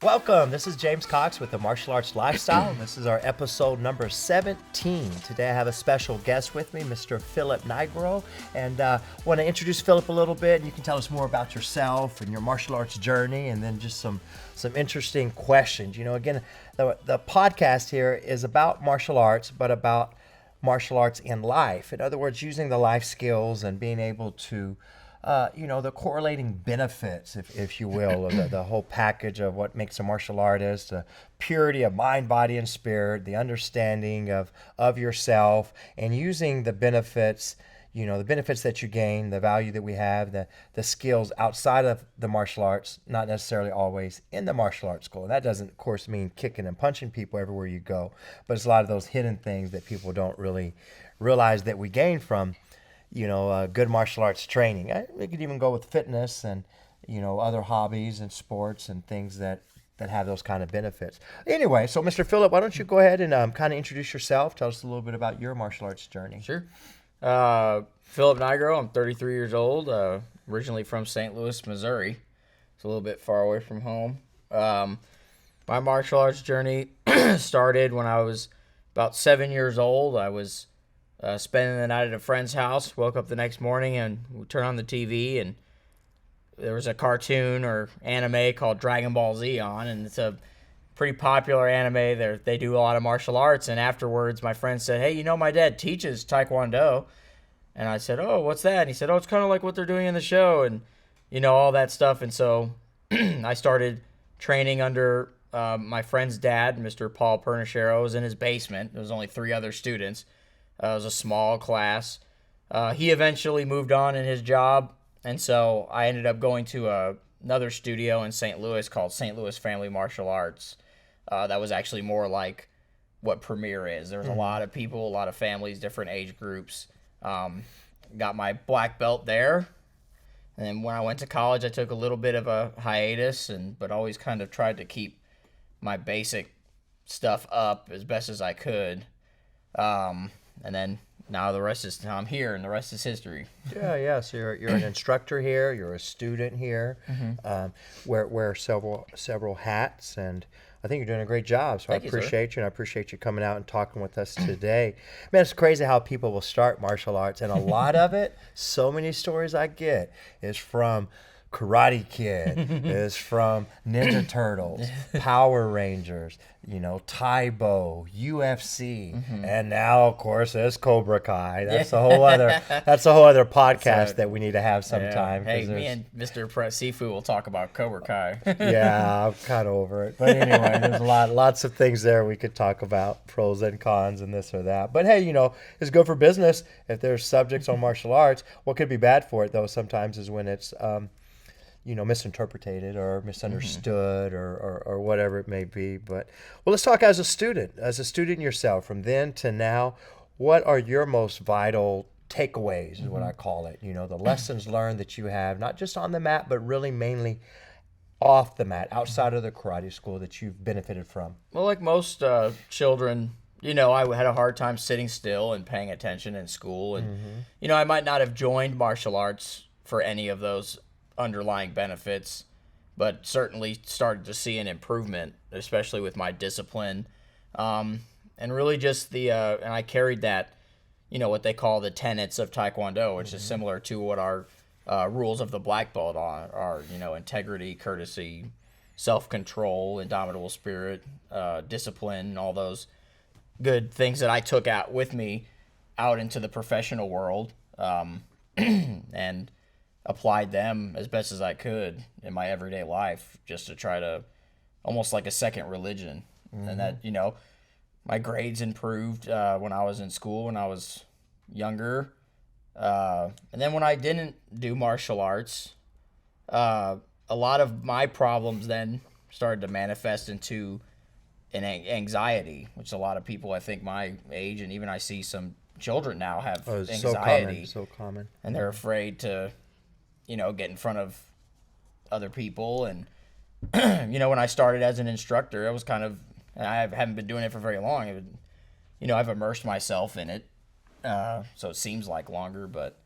Welcome. This is James Cox with the Martial Arts Lifestyle. This is our episode number 17. Today I have a special guest with me, Mr. Philip Nigro. And I want to introduce Philip a little bit, and you can tell us more about yourself and your martial arts journey, and then just some interesting questions. You know, again, the podcast here is about martial arts, but about martial arts in life. In other words, using the life skills and being able to the correlating benefits, if you will, of the whole package of what makes a martial artist, the purity of mind, body, and spirit, the understanding of yourself, and using the benefits, the benefits that you gain, the value that we have, the skills outside of the martial arts, not necessarily always in the martial arts school. And that doesn't, of course, mean kicking and punching people everywhere you go, but it's a lot of those hidden things that people don't really realize that we gain from good martial arts training. We could even go with fitness and, other hobbies and sports and things that have those kind of benefits. Anyway, so Mr. Phillip, why don't you go ahead and kind of introduce yourself? Tell us a little bit about your martial arts journey. Sure. Philip Nigro, I'm 33 years old, originally from St. Louis, Missouri. It's a little bit far away from home. My martial arts journey started when I was about 7 years old. I was spending the night at a friend's house, woke up the next morning and we turned on the TV and there was a cartoon or anime called Dragon Ball Z on, and it's a pretty popular anime. They do a lot of martial arts, and afterwards my friend said, "Hey, my dad teaches Taekwondo." And I said, "Oh, what's that?" And he said, "Oh, it's kind of like what they're doing in the show," and all that stuff. And so I started training under my friend's dad, Mr. Paul Pernichero. Was in his basement. There was only 3 other students. It was a small class. He eventually moved on in his job, and so I ended up going to another studio in St. Louis called St. Louis Family Martial Arts. That was actually more like what Premier is. There was a lot of people, a lot of families, different age groups. Got my black belt there, and then when I went to college, I took a little bit of a hiatus, but always kind of tried to keep my basic stuff up as best as I could. And then now I'm here, and the rest is history. Yeah. So you're an instructor here. You're a student here. Wear several hats, and I think you're doing a great job. So Thank I you, appreciate you, and I appreciate you coming out and talking with us today. Man, it's crazy how people will start martial arts, and a lot of it, so many stories I get, is from Karate Kid, is from Ninja Turtles, Power Rangers, Taibo, UFC, and now, of course, there's Cobra Kai. That's a whole other podcast that we need to have sometime. Hey, me and Mr. Sifu will talk about Cobra Kai. Yeah, I'm kind of over it. But anyway, there's lots of things there we could talk about, pros and cons and this or that. But hey, it's good for business if there's subjects on martial arts. What could be bad for it, though, sometimes is when it's misinterpreted or misunderstood or whatever it may be. But let's talk as a student yourself, from then to now. What are your most vital takeaways is what I call it. The lessons learned that you have, not just on the mat, but really mainly off the mat, outside of the karate school, that you've benefited from. Well, like most children, I had a hard time sitting still and paying attention in school. And, I might not have joined martial arts for any of those underlying benefits, but certainly started to see an improvement, especially with my discipline, and really just and I carried that, what they call the tenets of Taekwondo, which is similar to what our rules of the black belt are, integrity, courtesy, self-control, indomitable spirit, discipline, all those good things that I took out with me out into the professional world, and applied them as best as I could in my everyday life, just to try to, almost like a second religion. And that, my grades improved when I was in school, when I was younger. And then when I didn't do martial arts, a lot of my problems then started to manifest into an anxiety, which a lot of people, I think my age, and even I see some children now have anxiety. So common. And they're afraid to get in front of other people. And, when I started as an instructor, I was kind of, and I haven't been doing it for very long. I've immersed myself in it. So it seems like longer, but,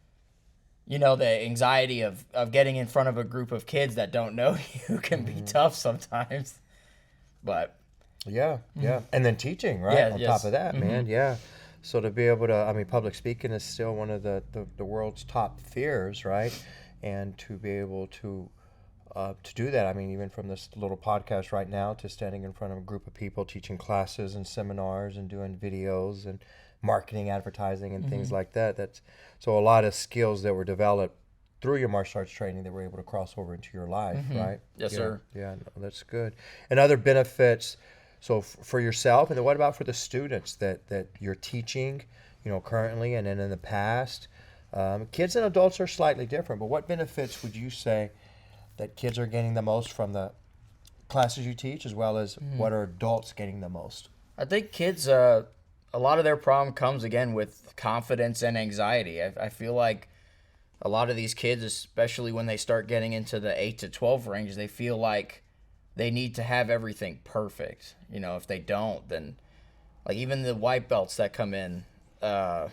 the anxiety of getting in front of a group of kids that don't know you can be tough sometimes. But Yeah, yeah. And then teaching, right? Yeah, On yes. top of that, man. Yeah. So to be able to, I mean, public speaking is still one of the world's top fears, right? And to be able to do that, I mean, even from this little podcast right now to standing in front of a group of people, teaching classes and seminars and doing videos and marketing, advertising, and things like that. That's so a lot of skills that were developed through your martial arts training that were able to cross over into your life, right? Yes, Yeah, sir. Yeah, no, that's good. And other benefits. So for yourself, and then what about for the students that you're teaching, currently and then in the past? Kids and adults are slightly different, but what benefits would you say that kids are getting the most from the classes you teach, as well as what are adults getting the most? I think kids, a lot of their problem comes again with confidence and anxiety. I feel like a lot of these kids, especially when they start getting into the 8 to 12 range, they feel like they need to have everything perfect. If they don't, then like even the white belts that come in, I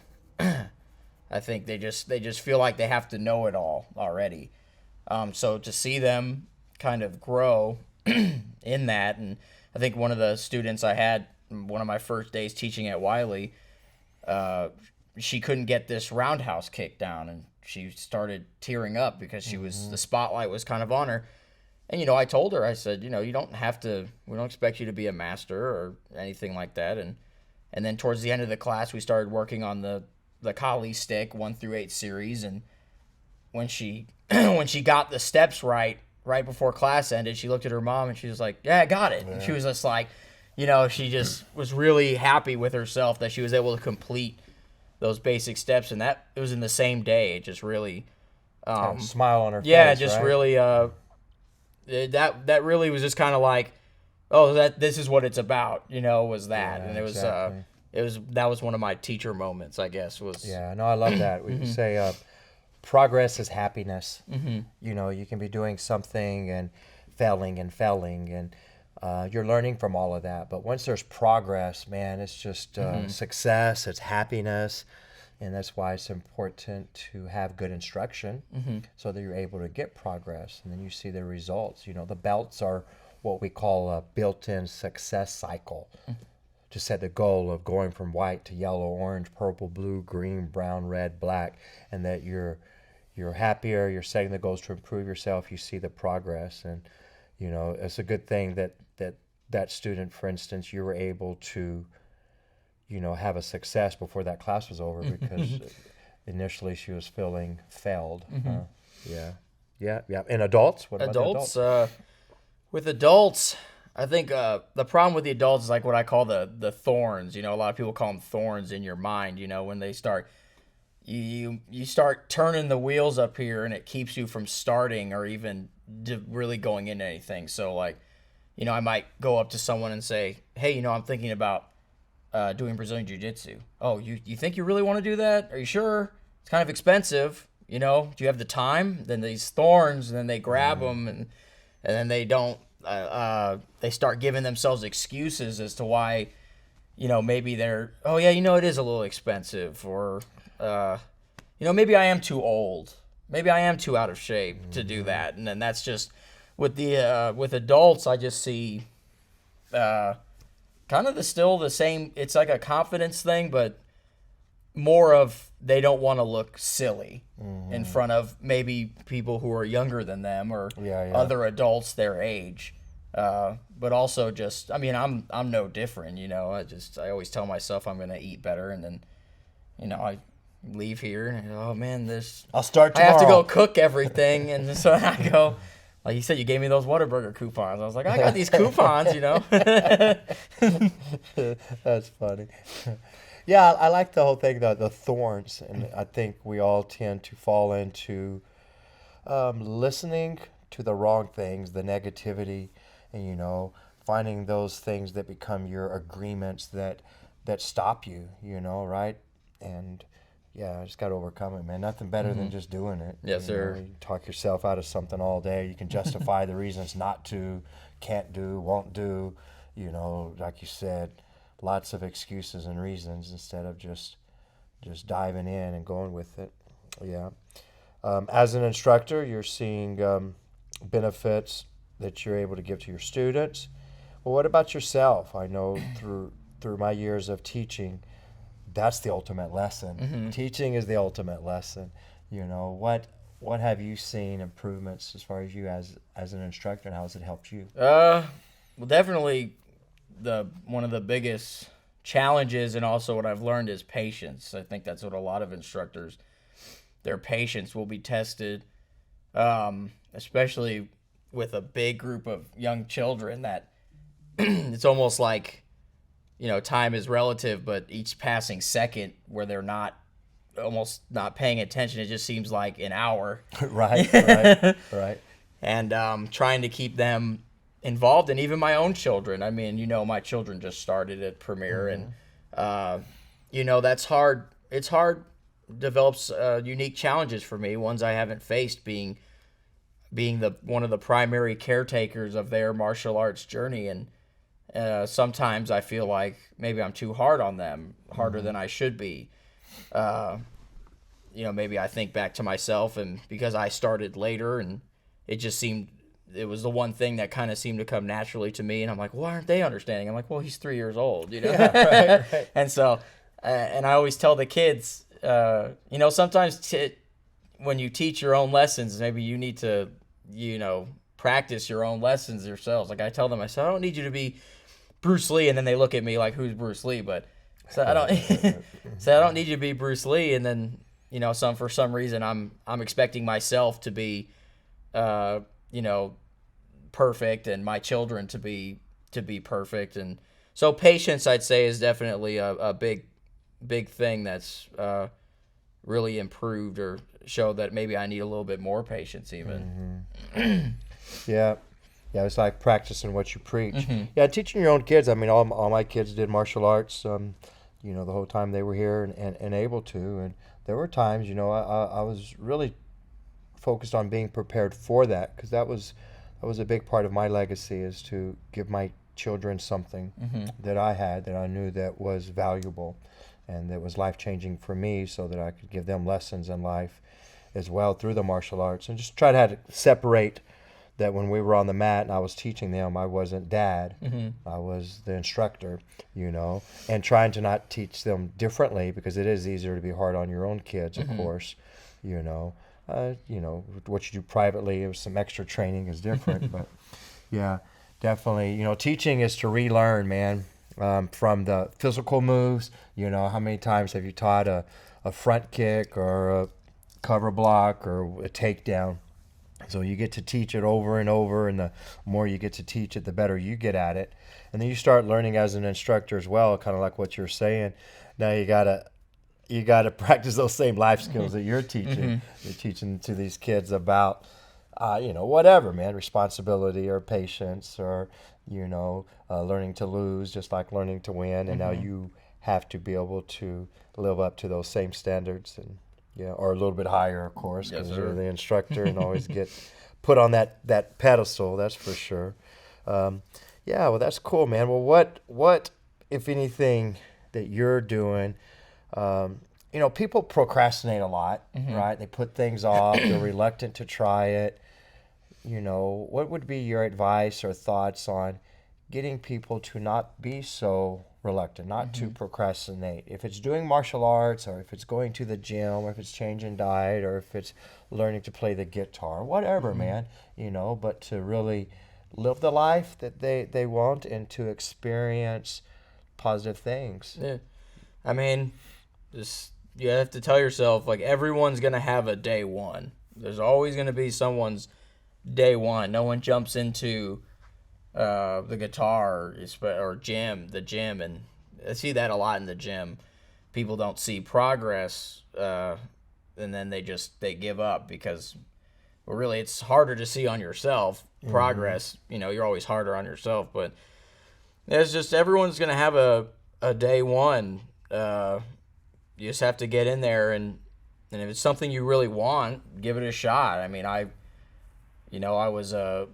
think they just feel like they have to know it all already. So to see them kind of grow in that, and I think one of the students I had, one of my first days teaching at Wiley, she couldn't get this roundhouse kick down, and she started tearing up because she was the spotlight was kind of on her. And I told her, I said, you don't have to. We don't expect you to be a master or anything like that. And then towards the end of the class, we started working on the Kali stick 1 through 8 series, and when she when she got the steps right before class ended, she looked at her mom and she was like, "Yeah, I got it." Yeah. And she was just like, she just was really happy with herself that she was able to complete those basic steps, and that it was in the same day. It just really smile on her face. Yeah, just right? really that really was just kind of like, oh, this is what it's about, was that. Yeah, and it was exactly. that was one of my teacher moments, I guess, was. Yeah, no, I love that. We say progress is happiness. You can be doing something and failing and you're learning from all of that. But once there's progress, man, it's just success, it's happiness. And that's why it's important to have good instruction so that you're able to get progress. And then you see the results. The belts are what we call a built-in success cycle. To set the goal of going from white to yellow, orange, purple, blue, green, brown, red, black, and that you're happier, you're setting the goals to improve yourself, you see the progress. And it's a good thing that student, for instance, you were able to have a success before that class was over, because initially she was feeling failed. Yeah. And adults? What about Adults, the adults? With adults, I think the problem with the adults is like what I call the thorns. A lot of people call them thorns in your mind. When they start, you start turning the wheels up here, and it keeps you from starting or even really going into anything. So like, I might go up to someone and say, "Hey, I'm thinking about doing Brazilian Jiu-Jitsu." "Oh, you think you really want to do that? Are you sure? It's kind of expensive. Do you have the time?" Then these thorns, and then they grab them, and then they don't. They start giving themselves excuses as to why, maybe they're, "Oh yeah, it is a little expensive," or, maybe I am too old. Maybe I am too out of shape to do that. And then that's just with adults. I just see, kind of still the same. It's like a confidence thing, but more of they don't want to look silly in front of maybe people who are younger than them or other adults their age. But also just, I mean, I'm no different. I always tell myself I'm gonna eat better, and then I leave here and oh man, I'll start tomorrow. I have to go cook everything, and so I go. Like you said, you gave me those Whataburger coupons. I was like, I got these coupons, That's funny. Yeah, I like the whole thing, the thorns, and I think we all tend to fall into listening to the wrong things, the negativity, and finding those things that become your agreements that stop you, right? And yeah, I just got to overcome it, man. Nothing better than just doing it. Yes, sir. You talk yourself out of something all day. You can justify the reasons not to, can't do, won't do. Like you said, lots of excuses and reasons instead of just diving in and going with it. Yeah. As an instructor, you're seeing benefits that you're able to give to your students. Well, what about yourself? I know through my years of teaching, that's the ultimate lesson. Mm-hmm. Teaching is the ultimate lesson. What have you seen improvements as far as you as an instructor, and how has it helped you? Well, definitely one of the biggest challenges, and also what I've learned, is patience. I think that's what a lot of instructors, their patience will be tested, especially with a big group of young children that it's almost like, time is relative, but each passing second where they're almost not paying attention, it just seems like an hour. Right. And trying to keep them involved, and even my own children. I mean, my children just started at Premier, and that's hard. It's hard. Develops unique challenges for me, ones I haven't faced, being one of the primary caretakers of their martial arts journey. And sometimes I feel like maybe I'm too hard on them, harder than I should be. Maybe I think back to myself, and because I started later, and it was the one thing that kind of seemed to come naturally to me, and I'm like, why aren't they understanding? I'm like, well, he's 3 years old, Yeah, right. And so, and I always tell the kids, sometimes when you teach your own lessons, maybe you need to, practice your own lessons yourselves. Like I tell them, I say, I don't need you to be Bruce Lee, and then they look at me like, who's Bruce Lee? But so I don't need you to be Bruce Lee, and then for some reason I'm expecting myself to be perfect, and my children to be perfect. And so patience, I'd say, is definitely a big thing that's really improved, or showed that maybe I need a little bit more patience even. Mm-hmm. Yeah, it's like practicing what you preach. Mm-hmm. Yeah, teaching your own kids. I mean, all my kids did martial arts, the whole time they were here and able to. And there were times, I was really focused on being prepared for that, because that was a big part of my legacy, is to give my children something that I had, that I knew that was valuable and that was life-changing for me, so that I could give them lessons in life as well through the martial arts. And just try to separate that when we were on the mat and I was teaching them, I wasn't dad. I was the instructor, and trying to not teach them differently, because it is easier to be hard on your own kids, of course, what you do privately with some extra training is different. But yeah, definitely, teaching is to relearn, man, from the physical moves. How many times have you taught a front kick or a cover block or a takedown? So you get to teach it over and over, and the more you get to teach it, the better you get at it. And then you start learning as an instructor as well, kind of like what you're saying. Now you gotta practice those same life skills that you're teaching. You're teaching to these kids about, whatever, man, responsibility or patience, or learning to lose, just like learning to win. And now you have to be able to live up to those same standards, and or a little bit higher, of course, because you're the instructor and always get put on that pedestal. That's for sure. Well, that's cool, man. Well, what if anything that you're doing? People procrastinate a lot, right? They put things off. They're reluctant to try it. What would be your advice or thoughts on getting people to not be so reluctant, not to procrastinate? If it's doing martial arts, or if it's going to the gym, or if it's changing diet, or if it's learning to play the guitar, whatever, man, but to really live the life that they want, and to experience positive things. Yeah. I mean, you have to tell yourself, like, everyone's going to have a day one. There's always going to be someone's day one. No one jumps into the guitar or the gym, and I see that a lot in the gym. People don't see progress, and then they give up, because, well, really, it's harder to see on yourself progress. You're always harder on yourself, but it's just, everyone's going to have a day one. You just have to get in there, and if it's something you really want, give it a shot. I mean, I was a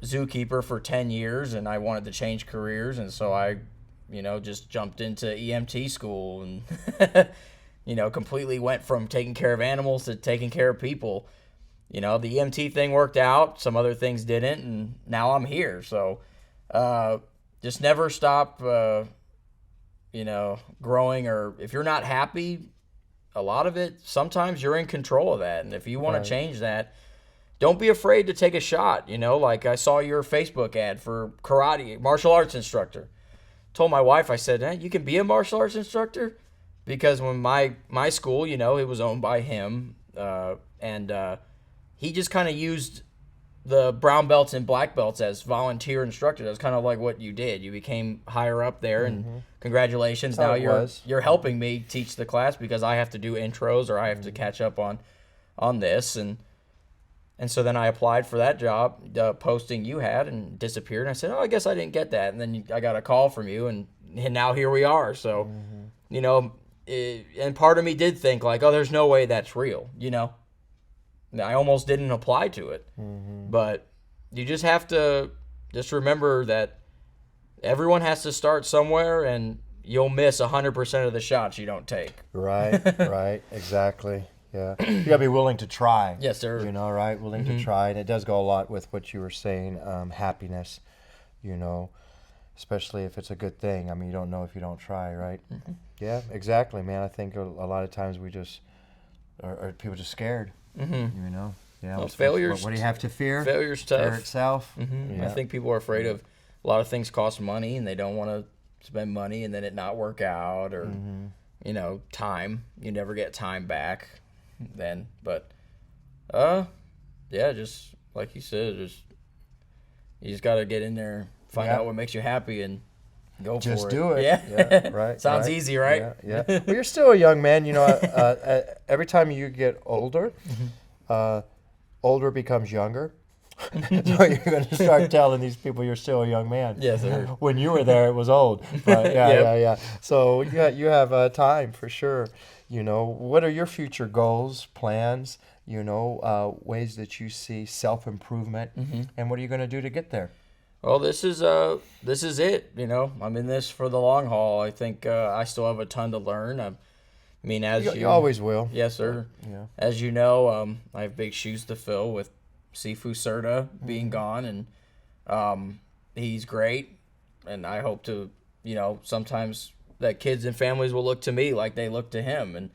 zookeeper for 10 years, and I wanted to change careers, and so I, just jumped into EMT school, and, completely went from taking care of animals to taking care of people. The EMT thing worked out, some other things didn't, and now I'm here. So, just never stop, growing. Or if you're not happy, a lot of it, sometimes you're in control of that. And if you want to change that, don't be afraid to take a shot. Like I saw your Facebook ad for karate, martial arts instructor. Told my wife, I said, hey, you can be a martial arts instructor? Because when my school, it was owned by him, and he just kind of used the brown belts and black belts as volunteer instructors. That's kind of like what you did. You became higher up there, and congratulations. Now you're helping me teach the class because I have to do intros or I have to catch up on this. And so then I applied for that job, the posting you had, and disappeared. And I said, I guess I didn't get that. And then I got a call from you, and now here we are. So, and part of me did think like, oh, there's no way that's real, I almost didn't apply to it. But you just have to just remember that everyone has to start somewhere, and you'll miss 100% of the shots you don't take. Right, right, exactly. Yeah, you gotta be willing to try. Yes, sir. Right? Willing to try, and it does go a lot with what you were saying. Happiness, especially if it's a good thing. I mean, you don't know if you don't try, right? Yeah, exactly, man. I think a lot of times we just are people just scared. Yeah. Well, failures. What do you have to fear? Failure's tough. Fear itself. I think people are afraid of a lot of things cost money, and they don't want to spend money, and then it not work out, or time. You never get time back. Then, but just like you said, you just got to get in there, find out what makes you happy, and go for it. Just do it. Yeah, right. Sounds easy, right? Yeah. Well, you're still a young man. Every time you get older, older becomes younger. So you're going to start telling these people you're still a young man. Yes, sir. When you were there, it was old. But yeah. So you have time for sure. What are your future goals, plans? Ways that you see self-improvement, and what are you going to do to get there? Well, this is it. I'm in this for the long haul. I think I still have a ton to learn. I mean, you always will. Yes, sir. Yeah. As you know, I have big shoes to fill with Sifu Serta being gone, and he's great. And I hope to, sometimes that kids and families will look to me like they look to him, and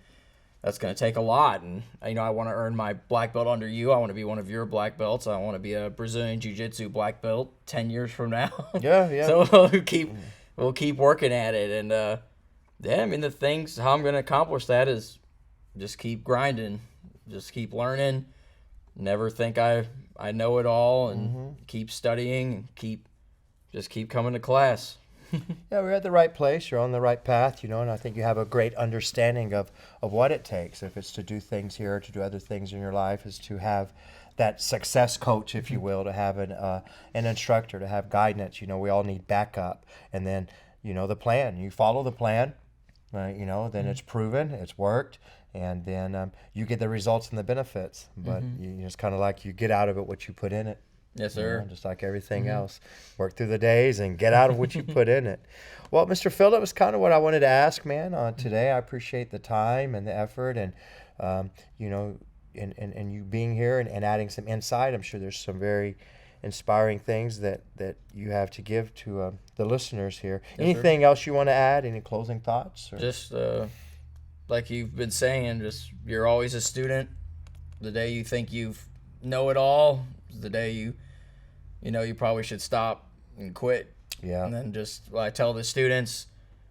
that's going to take a lot. And I want to earn my black belt under you. I want to be one of your black belts. I want to be a Brazilian Jiu-Jitsu black belt 10 years from now. Yeah. So we'll keep working at it. And how I'm going to accomplish that is just keep grinding, just keep learning, never think I know it all, and keep studying, and keep coming to class. Yeah, we're at the right place. You're on the right path, and I think you have a great understanding of what it takes. If it's to do things here, to do other things in your life, is to have that success coach, if you will, to have an instructor, to have guidance. We all need backup. And then, the plan. You follow the plan, then it's proven, it's worked, and then you get the results and the benefits. But it's kind of like you get out of it what you put in it. Yes, sir. Just like everything else. Work through the days and get out of what you put in it. Well, Mr. Philip, was kind of what I wanted to ask, man, today. I appreciate the time and the effort, and, and you being here and adding some insight. I'm sure there's some very inspiring things that you have to give to the listeners here. Yes, Anything sir. else you want to add? Any closing thoughts? Or? Just like you've been saying, you're always a student. The day you think you know it all is the day you probably should stop and quit. Yeah. And then I tell the students,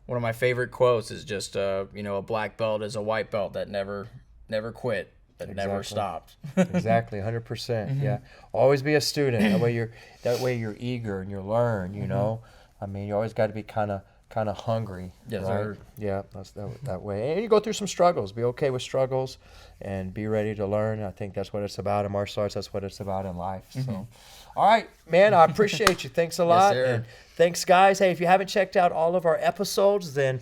one of my favorite quotes is just, a black belt is a white belt that never quit, that never stopped. Exactly, 100%. Yeah. Always be a student. That way you're eager and you learn, I mean, you always got to be kind of hungry. Yes, right? sir. Yeah, that's that way. And you go through some struggles. Be okay with struggles and be ready to learn. I think that's what it's about in martial arts. That's what it's about in life. So, all right, man, I appreciate you. Thanks a lot. Yes, sir. And thanks, guys. Hey, if you haven't checked out all of our episodes, then,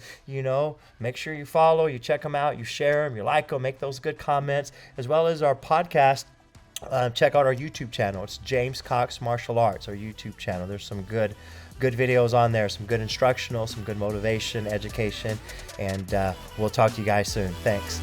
make sure you follow, you check them out, you share them, you like them, make those good comments, as well as our podcast. Check out our YouTube channel. It's James Cox Martial Arts, our YouTube channel. There's some good videos on there, some good instructional, some good motivation, education, and we'll talk to you guys soon. Thanks.